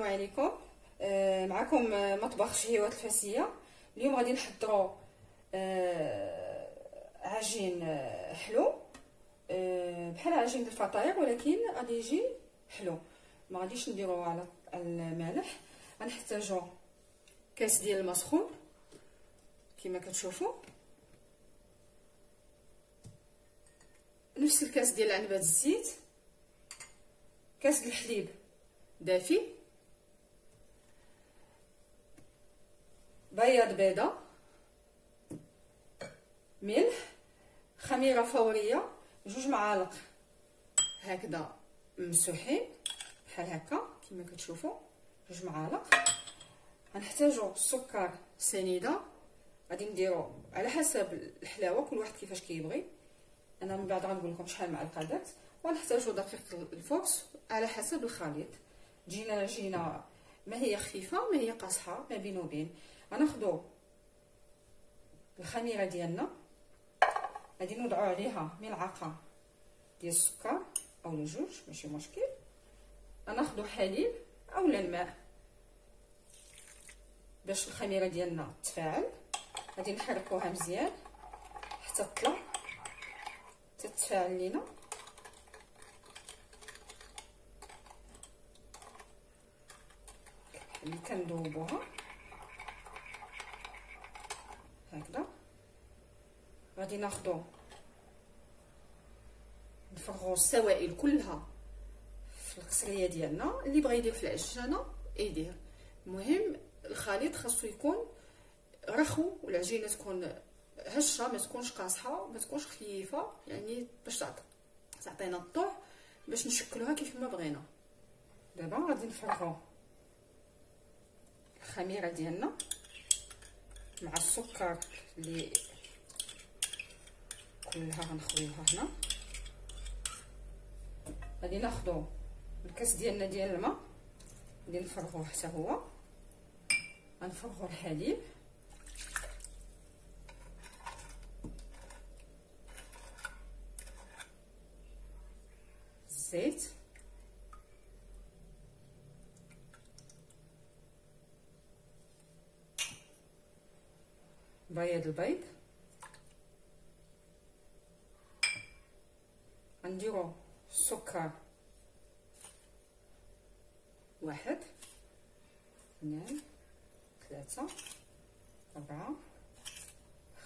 السلام عليكم. معكم مطبخ شهيوات الفاسيه. اليوم غادي نحضروا عجين حلو بحال عجين الفطاير، ولكن غادي يجي حلو. ما غاديش نديروه على المالح. غنحتاجوا كاس ديال المسخون كما كتشوفوا، نفس الكاس ديال عنبه الزيت، كاس الحليب دافي، بياض بيضه، ملح، خميره فوريه 2 معالق هكذا ممسوحين بحال هكا كما كتشوفوا 2 معالق. غنحتاجوا السكر سنيده، غادي نديرو على حسب الحلاوه، كل واحد كيفاش كيبغي. انا من بعد غنقول لكم شحال معلقه درت. ونحتاجوا دقيق الفورس على حسب الخليط. تجينا عجينه ما هي خفيفه ما هي قاصحه، ما بين وبين. غناخذوا الخميره ديالنا، غادي نوضعوا عليها ملعقه ديال السكر او 2 ماشي مشكل. غناخذوا حليب اولا الماء باش الخميره ديالنا تفاعل. غادي نحركوها مزيان حتى تطلع تتفاعل لينا. اللي كندوبوها هكذا. غادي ناخذوا نفرغوا السوائل كلها في القصريه ديالنا. اللي بغى يدير في العجانه يدير، المهم الخليط خاصو يكون رخو والعجينه تكون هشه، ما تكونش قاصحه وما تكونش خفيفه، يعني باش تعطينا الطوع باش نشكلوها كيف ما بغينا. دابا غادي نفرغوا الخميره ديالنا مع السكر اللي كلها غنخويوها هنا. غادي ناخذوا الكاس ديالنا ديال الماء، غادي نفرغوه حتى هو. غنفرغوا الحليب، الزيت، بياض البيض، غنديروا السكر 1 2 3 4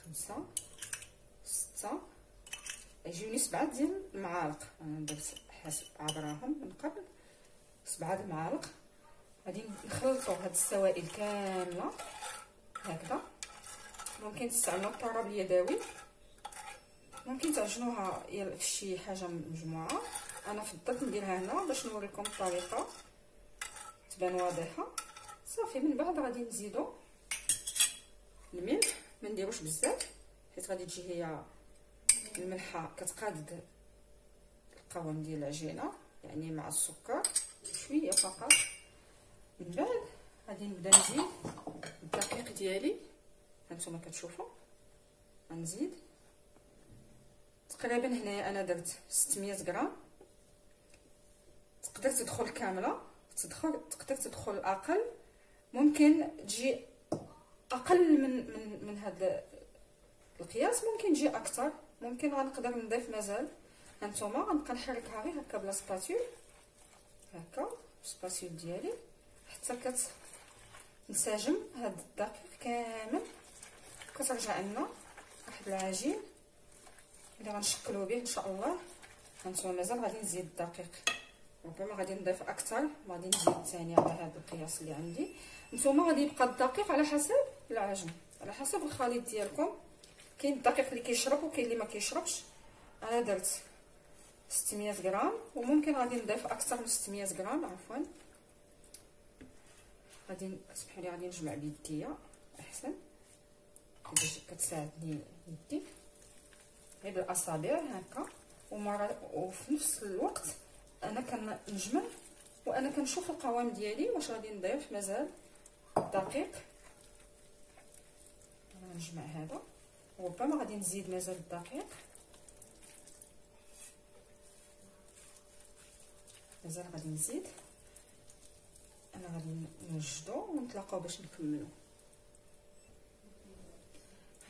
5 6 يجيوني 7 ديال المعالق. انا درت حسب عبراهم من قبل 7 المعالق. غادي نخلطوا هاد السوائل كامله هكذا. ممكن تستعملوا الطراب اليدوي، ممكن تعجنوها في شي حاجه مجموعه. انا فضلت نديرها هنا باش نوريكم الطريقه تبان واضحه. صافي من بعد غادي نزيدوا الملح، ما نديروش بزاف حيت غادي تجي هي الملحه كتقاد القوام ديال العجينه، يعني مع السكر شويه فقط. من بعد غادي نبدا نزيد الدقيق ديالي هانتوما كتشوفوا. غنزيد تقريبا هنايا انا درت 600 غرام. تقدر تدخل كامله، تقدر تدخل اقل، ممكن تجي اقل من هذا القياس، ممكن تجي اكثر، ممكن غنقدر نضيف مازال. هانتوما غنبقى نحركها غير هكا بلا سباتول، هكا سباتول ديالي حتى كتنسجم هاد الدقيق كامل. كترجع لنا واحد العجين اللي غنشكلو به ان شاء الله. هانتوما مازال غادي نزيد الدقيق، ربما غادي نضيف اكثر، غادي نزيد ثاني على هذا القياس اللي عندي. نتوما غادي يبقى الدقيق على حسب العجن، على حسب الخليط ديالكم. كاين الدقيق اللي كيشرب وكاين اللي ما كيشربش. انا درت 600 غرام وممكن غادي نضيف اكثر من 600 غرام عفوا. غادي اسمحوا لي غادي نجمع بيديا احسن باش كتساعدني يدي غير بالاصابع هكا. وفي نفس الوقت انا كنجمع وانا كنشوف القوام ديالي واش غادي نضيف مازال دقيق. غنجمع هذا وربما غادي نزيد مازال الدقيق، مازال غادي نزيد. انا غادي نوجدو ونتلاقاو باش نكملو.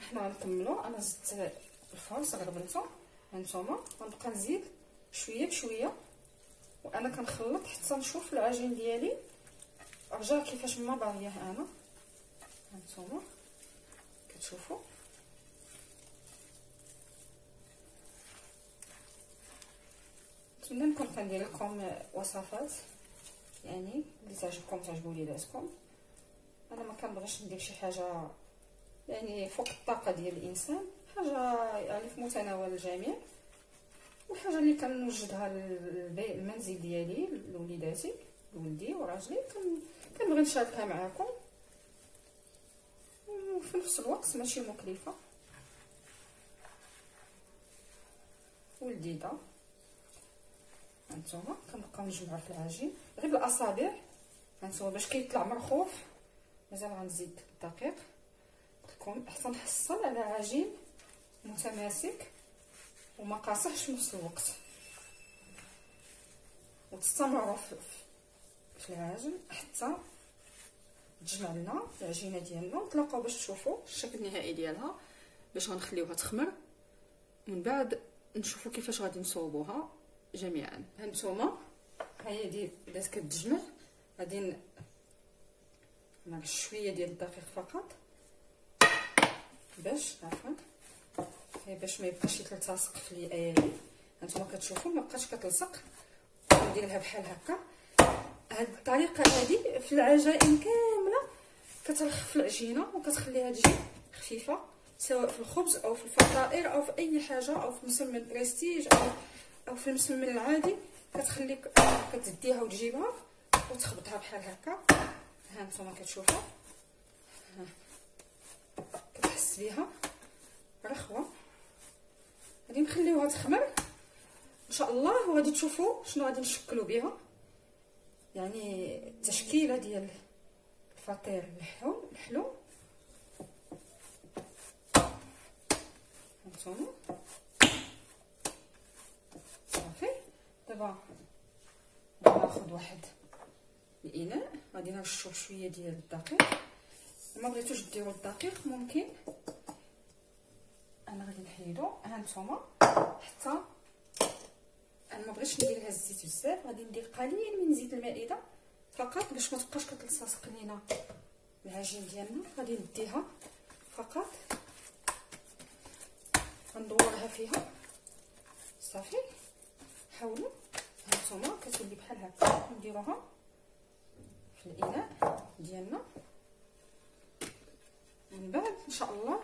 حنا غنكملو. انا زدت الفرص غربلتو، هانتوما غنبقى نزيد شويه بشويه وانا كنخلط حتى نشوف العجين ديالي رجع كيفاش ما باغياه انا. هانتوما كتشوفوا نتمنى نكون كندير لكم وصفات يعني اللي تعجبوا وليداتكم. انا ما كنبغيش ندير شي حاجه يعني فوق الطاقه ديال الانسان، حاجه يعني في متناول الجميع، والحاجه اللي كنوجدها للمنزل ديالي لوليداتي لولدي وراجلي كنبغي نشاركها معكم، وفي نفس الوقت ماشي مكلفه ولذيذه. هانتوما كنبقاو نجمعوا في العجين غير بالاصابع. هانتوما باش كيطلع مرخوف مازال غنزيد الدقيق. قلت لكم حتى نحصل على عجين متماسك وما قاصحش في نفس الوقت، وتستمروا في العجن حتى تجمع لنا العجينه ديالنا ونتلاقاو باش تشوفوا الشكل النهائي ديالها، باش غنخليوها تخمر ومن بعد نشوفوا كيفاش غادي نصوبوها جميعا. هانتوما هي دي بدات كتجمع، غادي نرش شويه ديال الدقيق فقط باش باش ما يبقاش يتلصق في الايادي. هانتوما كتشوفوا ما بقاش كتلصق، نديرها بحال هكا. هاد الطريقه هذه في العجائن كامله كترخف العجينه وكتخليها تجي خفيفه، سواء في الخبز او في الفطائر او في اي حاجه، او في مسمن بريستيج او في المسمن العادي، كتخليك كتديها وتجيبها وتخبطها بحال هكا. هانتوما كتشوفوا كتحس بها رخوه. غادي نخليوها تخمر ان شاء الله، وغادي تشوفوا شنو غادي نشكلوا بها، يعني التشكيله ديال الفطير الحلو. هانتوما صافي. دابا ناخذ واحد الاناء غادي نرشو شويه ديال الدقيق. ما بغيتوش ديروا الدقيق ممكن انا غادي نحيدو. هانتوما حتى انا ما بغيتش ندير لها الزيت بزاف، غادي ندير قليل من زيت المائده فقط باش ما تبقاش كتلصق لينا العجين ديالنا. غادي نديها فقط غندورها فيها صافي. حاولوا. هانتوما كتولي بحال هكا، نديروها في الاناء ديالنا. من بعد ان شاء الله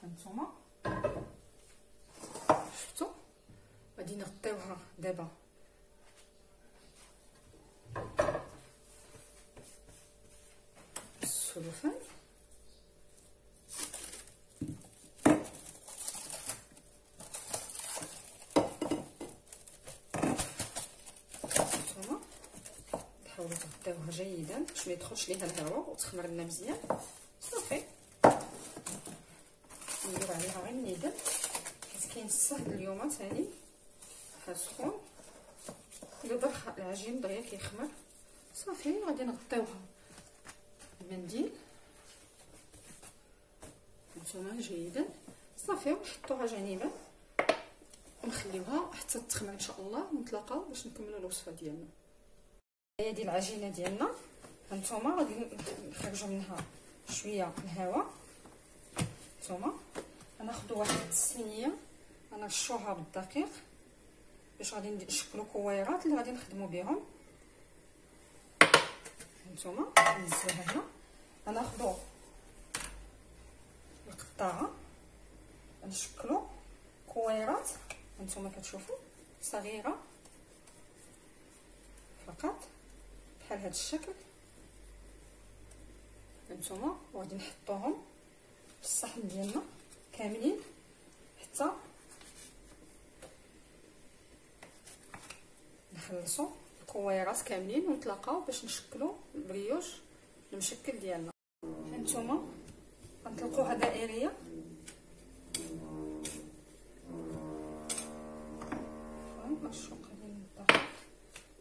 هانتوما شفتوا غادي نغطيوها دابا بالسلوفان. هانتوما تحاولوا تغطيوها جيدا باش ما يدخلش ليها الهواء وتخمر لنا مزيان. صافي نديرو عليها غير الندم حيت كاين الصهد اليوم ثاني سخون، دابا العجين دغيا كيخمر. صافي غادي نغطيوها بمنديل هانتوما جيدا. صافي ونحطوها جانبا ونخليوها حتى تخمر ان شاء الله، ونتلاقاو باش نكملوا الوصفه ديالنا. هي دي العجينه ديالنا. هانتوما غادي نخرجوا منها شويه الهواء. هانتوما غناخذوا واحد الصينيه غنرشوها بالدقيق باش غادي نشكلوا كويرات اللي غادي نخدموا بهم. هانتوما نزلوها هنا. غناخذوا القطاعه نشكلوا كويرات. هانتوما كتشوفوا صغيره فقط بحال هذا الشكل. هانتوما وغادي نحطوهم في الصحن ديالنا كاملين حتى نخلصوا الكويرات كاملين ونتلاقاو باش نشكلوا البريوش المشكل ديالنا. هانتوما غنطلقوها دائريه نرشو قليل من الدقيق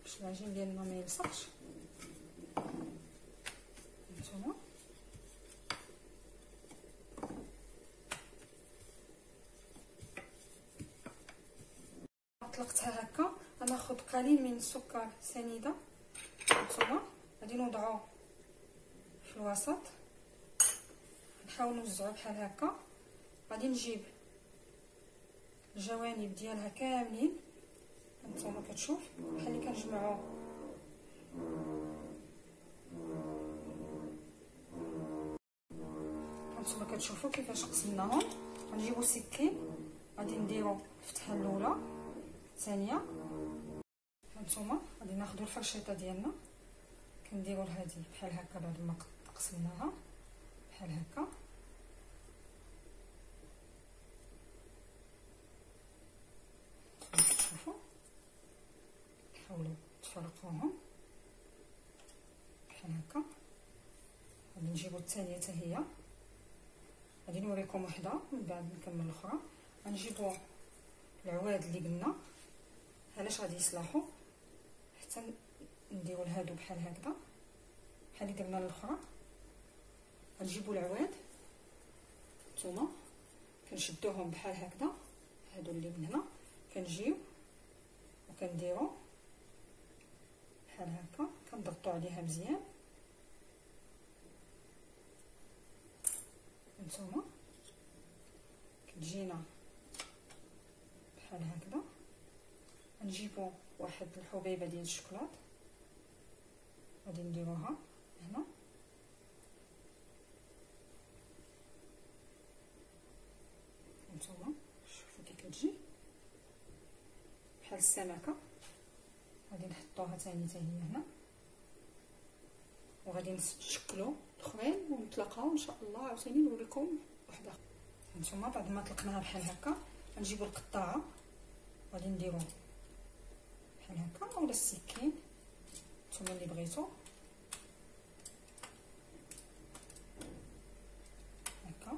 باش العجين ديالنا ما يلصقش. طلقتها هكا غناخذ قليل من السكر سنيده. هانتوما غادي نوضعو في الوسط، نحاول نوزعو بحال هكا. غادي نجيب الجوانب ديالها كاملين، هانتوما كتشوف بحال اللي كنجمعو هانتوما كتشوفوا كيفاش قسمناهم. غنجيبو سكين غادي نديرو الفتحه الاولى الثانيه. هانتوما غادي ناخذوا الفرشيطه ديالنا كنديروا لهادي بحال هكا بعد ما قسمناها بحال هكا. شوفوا حاولوا تفرقوهم بحال هكا. غادي نجيبو الثانيه حتى هي، غادي نوريكم وحده من بعد نكمل الاخرى. غنجيبو العواد اللي قلنا علاش غادي يصلحوا حتى نديرو لهادو بحال هكذا بحال اللي درنا الاخرى. غنجيبو العواد نتوما كنشدوهم بحال هكذا، هادو اللي من هنا كنجيو وكنديرو بحال هكا، كنضغطوا عليها مزيان. هانتوما كتجينا بحال هكذا. نجيبو واحد الحبيبه ديال الشوكولات غادي نديروها هنا، هانتوما شوفوا كي كتجي بحال السمكه. غادي نحطوها ثاني حتى هي هنا، وغادي نشكلوا الاخرين ونتلاقاو ان شاء الله عاوتاني نوريكم وحده. هانتوما بعد ما طلقناها بحال هكا غنجيبوا القطاعه غادي نديرو بحال هكا اولا السكين نتوما اللي بغيتو هكا.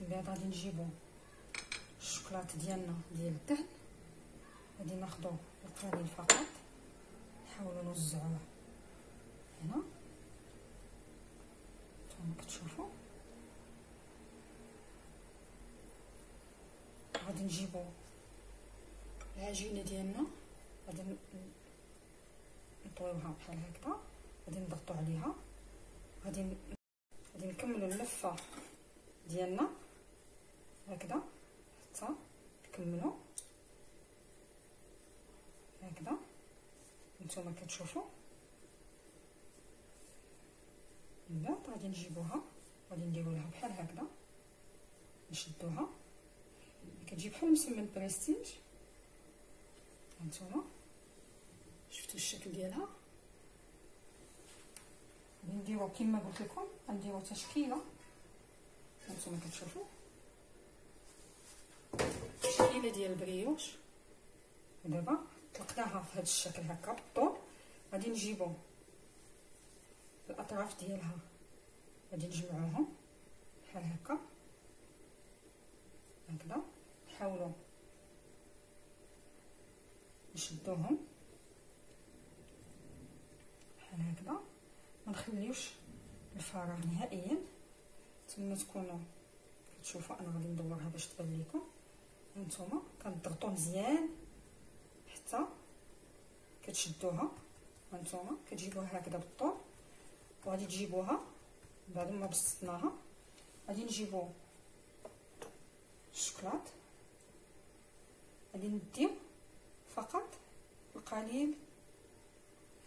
من بعد غادي نجيبو الشوكولات ديالنا ديال الدهن، غادي ناخدو القليل فقط، نحاولوا نوزعوه هنا كما كتشوفوا. غادي نجيبو العجينه ديالنا غادي نطويوها بحال هكذا، غادي نضغطوا عليها، غادي نكملوا اللفه ديالنا هكذا حتى نكملوا هكذا. نتوما كتشوفوا من بعد غادي نجيبوها غادي نديرو لها بحال هكذا، نشدوها كتجي بحال مسمن بريستيج. هانتوما شفتوا الشكل ديالها. غادي نديرو كما قلت لكم غنديرو تشكيله، هانتوما كتشوفوا تشكيله ديال البريوش. ودابا طلقناها في هذا الشكل هكا بالطول. غادي نجيبو الاطراف ديالها غادي نجمعوهم بحال هكا هكذا، نحاولوا نشدوهم بحال هكذا، ما نخليوش الفراغ نهائيا. ثم تكونوا كتشوفوا انا غادي ندورها باش تبان لكم. هانتوما كنضغطوا مزيان حتى كتشدوها. هانتوما كتجيبوها هكذا بالطول، وغادي تجيبوها بعد ما بسطناها غادي نجيبو الشوكولات، غادي نديو فقط القليل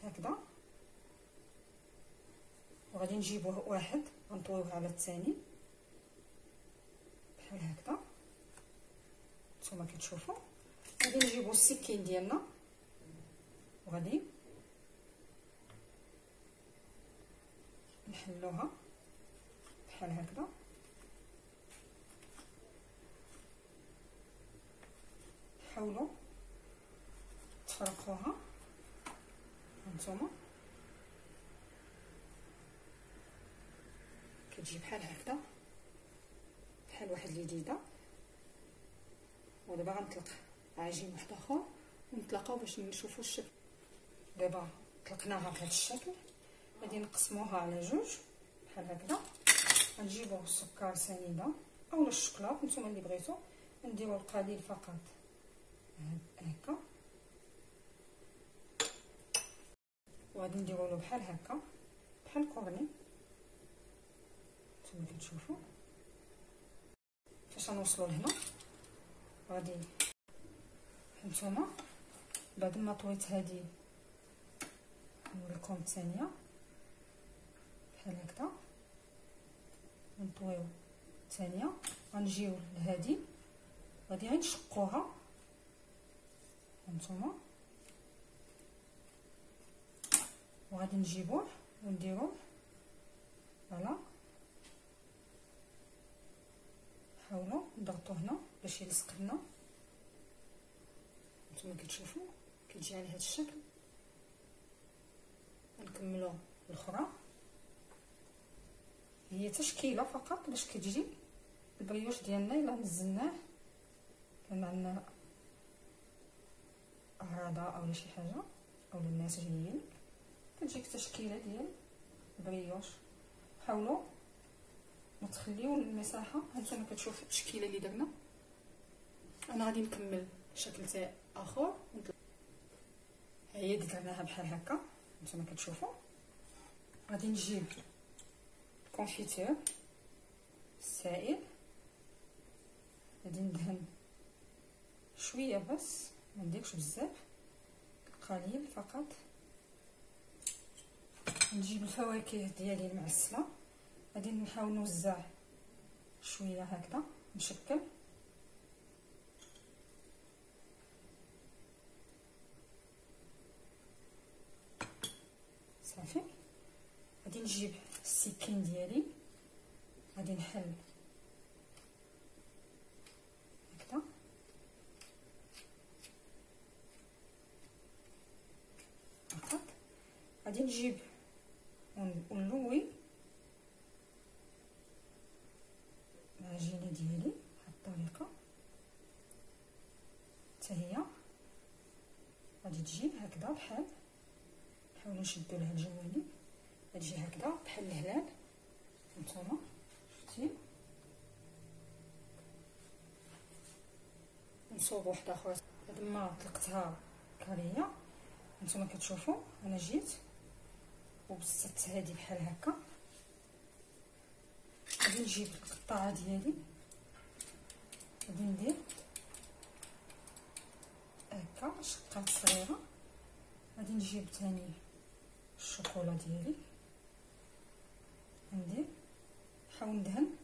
هكذا، وغادي نجيبوه واحد غنطويوه على الثاني بحال هكذا. نتوما كتشوفوا غادي نجيبو السكين ديالنا وغادي نحلوها بحال هكذا. حاولوا تفرقوها. هانتوما كتجي بحال هكذا بحال واحد الجديده. ودابا غنطلق عجين واحد اخر ونتلاقاو باش نشوفوا الشكل. دابا طلقناها بهذا الشكل، غادي نقسموها على جوج بحال هكذا. غنجيبو السكر سنيده اولا الشوكولاط نتوما اللي بغيتو، نديرو القليل فقط هكا، وغادي نديرو له بحال هكا، بحال كورني. نتوما كتشوفوا فاش غنوصلوا لهنا. غادي هانتوما بعد ما طويت هذه نوريكم الثانيه بحال هكذا، نطويو الثانيه، غنجيو لهذه غادي غير نشقوها هانتوما، وغادي نجيبوه ونديروه فوالا. حاولوا نضغطوا هنا باش يلصق لنا. نتوما كتشوفوا كتجي على هذا الشكل. نكملوا الاخرى، هي تشكيله فقط باش كتجي البريوش ديالنا الا نزلناه، كان عندنا عراضه او شي حاجه او الناس جايين، كتجيك تشكيله ديال البريوش. حاولوا ما تخليو المساحه. هانتوما كتشوفوا التشكيله اللي درنا. انا غادي نكمل شكل تاع اخر، هي درناها بحال هكا. نتوما كتشوفوا غادي نجيب كونفيتور سائل، غادي ندهن شويه بس، ما نديرش بزاف، قليل فقط. نجيب الفواكه ديالي المعسله، غادي نحاول نوزع شويه هكذا، نشكل صافي. غادي نجيب السكين ديالي، غادي نحل هكذا، فقط. غادي نجيب ونلوي العجينه ديالي بهاد الطريقه حتى هي غادي تجي هكذا بحال. نحاولوا نشدو لها الجوانب، غتجي هكذا بحال الهلال. هانتوما شفتي، نصوب واحده اخرى بعد ما طلقتها كاريه. هانتوما كتشوفوا انا جيت وبسطت هذه بحال هكا. غادي نجيب القطعه ديالي، غادي ندير هكا شقات صغيره. غادي نجيب ثاني الشوكولا ديالي، ندير نحاول ندهن،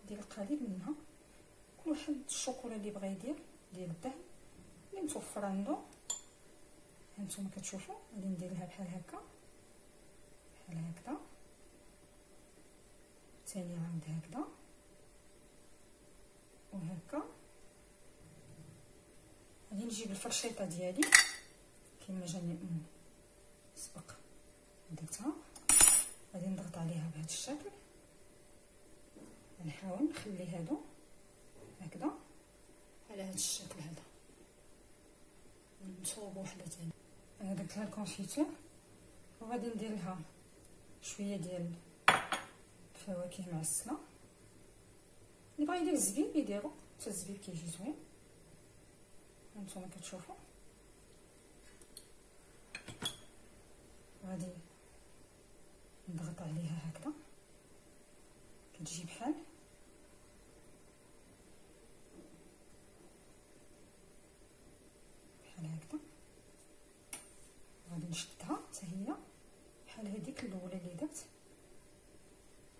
ندير قليل منها. كل واحد الشوكولا اللي بغى يدير ديال الدهن اللي متوفر عنده. هانتوما كتشوفوا غادي ندير لها بحال هكا، بحال هكذا، ثاني عاود هكذا وهكا. غادي نجيب الفرشيطه ديالي كما جاني سبق درتها، غادي نضغط عليها بهذا الشكل. نحاول نخلي هادو هكذا على هذا الشكل هذا، نصوب وحده ثانيه. انا درت لها الكونفيتور، وغادي ندير لها شويه ديال الفواكه معسله. اللي بغا يدير الزبيب يديرو، حتى الزبيب كيجي زوين. هانتوما كتشوفوا غادي نضغط عليها هكذا، كتجي بحال هكذا. غادي نشدها حتى هي بحال هذيك الاولى اللي درت.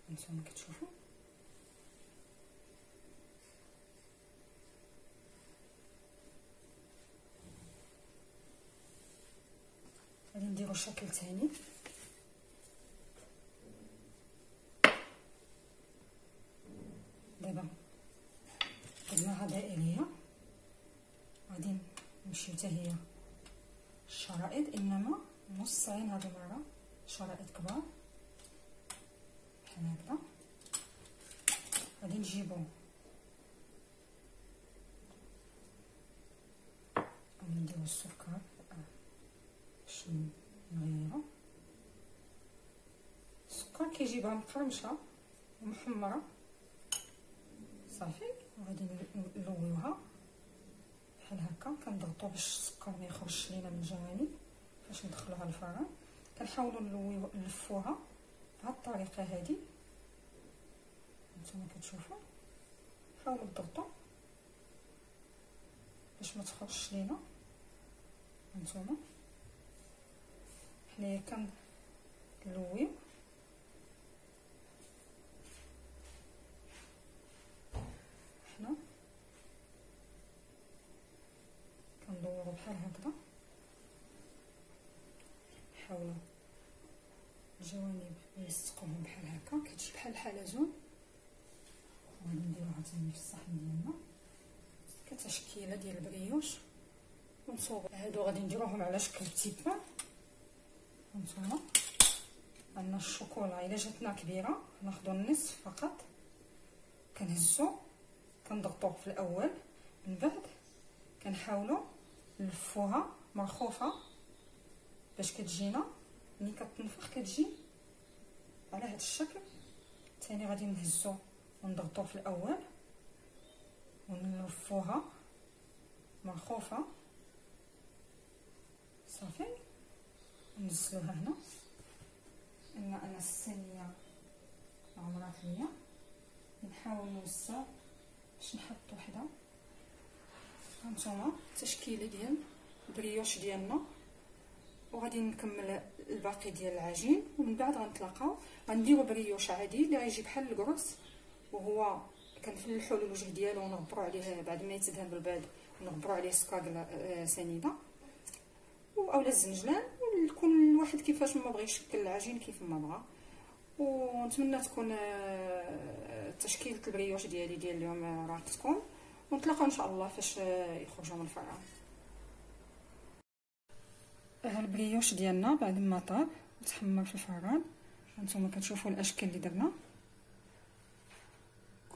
هانتوما كتشوفوا غادي نديرو شكل ثاني. دابا درناها دائريه، غادي نمشيو حتى هي الشرائط، انما موسعين هذه المره شرائط كبار بحال هكذا. غادي نجيبو نديرو السكر باش نغيرو. السكر كيجيبها مقرمشه ومحمره صافي. وغادي نلويوها بحال هكا. كنضغطوا باش السكر ما يخرجش لينا من الجوانب باش ندخلوها للفران. كنحاولوا نلفوها بهذه الطريقه هذه. نتوما كتشوفوا حاولوا تضغطوا باش ما تخرجش لينا. نتوما حنايا كنلويو حنا كندورو بحال هكذا. حاولوا الجوانب يلصقوهم بحال هكا كتجي بحال الحلزون. وغادي نديروها ثاني في الصحن ديالنا كتشكيله ديال البريوش ونصوبو. هادو غادي نديروهم على شكل تيبان. هانتوما عندنا الشوكولا الا جاتنا كبيره ناخذ النصف فقط، كنهزو كنضغطوه في الاول، من بعد كنحاولوا نلفوها مرخوفه باش كتجينا ملي كتنفخ كتجي على هذا الشكل. ثاني غادي نهزو ونضغطو في الاول ونلفوها مرخوفه صافي. نزلوها هنا. انا الصينيه عمرها 100. نحاول نوسع باش نحط وحده. هانتوما التشكيله ديال البريوش ديالنا، وغادي نكمل الباقي ديال العجين ومن بعد غنتلاقاو. غنديروا بريوش عادي اللي غيجي بحال الكروس، وهو كنفلحوا الوجه ديالو ونغبروا عليه بعد ما يتدهن بالبيض، ونغبروا عليه سكر سنيده اولا الزنجلان، وكل واحد كيفاش ما بغى يشكل العجين كيف ما بغى. ونتمنى تكون تشكيله البريوش ديالي ديال اليوم راقتكم، ونتلاقاو ان شاء الله فاش يخرجوا من الفران. البريوش ديالنا بعد ما طاب وتحمر في الفران، هانتوما كتشوفوا الاشكال اللي درنا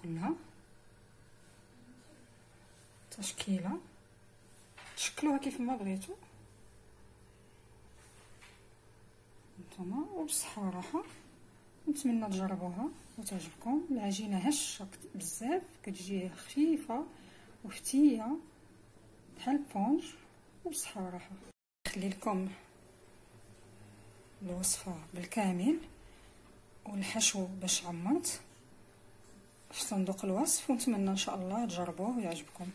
كلها تشكيله. تشكلوها كيف ما بغيتو نتوما وبصحه وراحه. نتمنى تجربوها وتعجبكم. العجينه هشه بزاف، كتجي خفيفه وفتيه بحال البونج، وبصحه وراحه. نخلي لكم الوصفه بالكامل والحشو باش عمرت في صندوق الوصف، ونتمنى ان شاء الله تجربوه ويعجبكم.